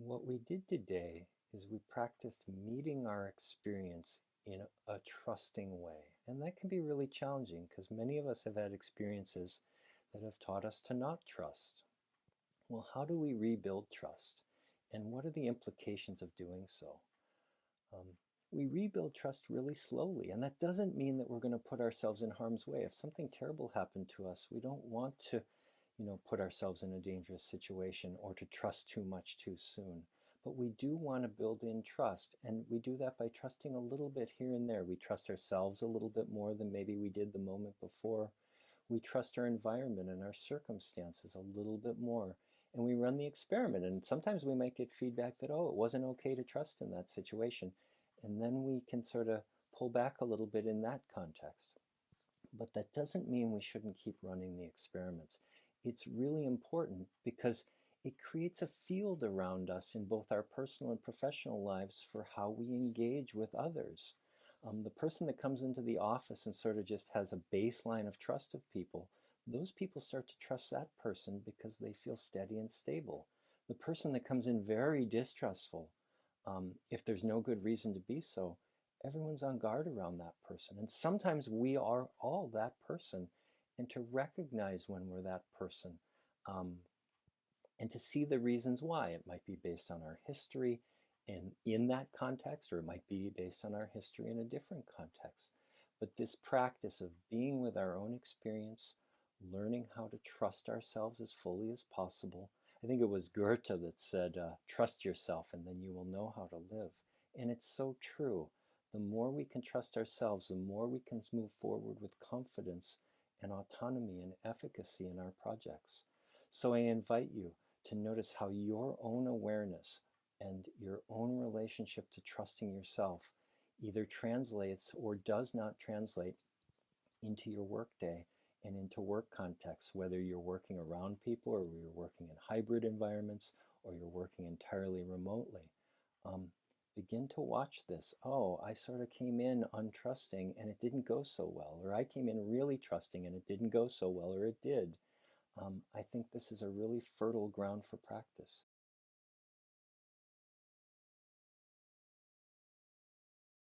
What we did today is we practiced meeting our experience in a trusting way. And that can be really challenging because many of us have had experiences that have taught us to not trust. Well, how do we rebuild trust? And what are the implications of doing so? Um, we rebuild trust really slowly, and that doesn't mean that we're going to put ourselves in harm's way. If something terrible happened to us, we don't want to, put ourselves in a dangerous situation or to trust too much too soon. But we do want to build in trust, and we do that by trusting a little bit here and there. We trust ourselves a little bit more than maybe we did the moment before. We trust our environment and our circumstances a little bit more. And we run the experiment, and sometimes we might get feedback that, oh, it wasn't okay to trust in that situation. And then we can sort of pull back a little bit in that context. But that doesn't mean we shouldn't keep running the experiments. It's really important because it creates a field around us in both our personal and professional lives for how we engage with others. The person that comes into the office and sort of just has a baseline of trust of people, those people start to trust that person because they feel steady and stable. The person that comes in very distrustful, if there's no good reason to be so, everyone's on guard around that person. And sometimes we are all that person. And to recognize when we're that person, um, and to see the reasons why. It might be based on our history and in that context, or it might be based on our history in a different context. But this practice of being with our own experience, learning how to trust ourselves as fully as possible. I think it was Goethe that said, trust yourself and then you will know how to live. And it's so true. The more we can trust ourselves, the more we can move forward with confidence and autonomy and efficacy in our projects. So I invite you to notice how your own awareness and your own relationship to trusting yourself either translates or does not translate into your workday and into work contexts, whether you're working around people or you're working in hybrid environments or you're working entirely remotely. Begin to watch this. Oh, I sort of came in untrusting and it didn't go so well, or I came in really trusting and it didn't go so well, or it did. I think this is a really fertile ground for practice.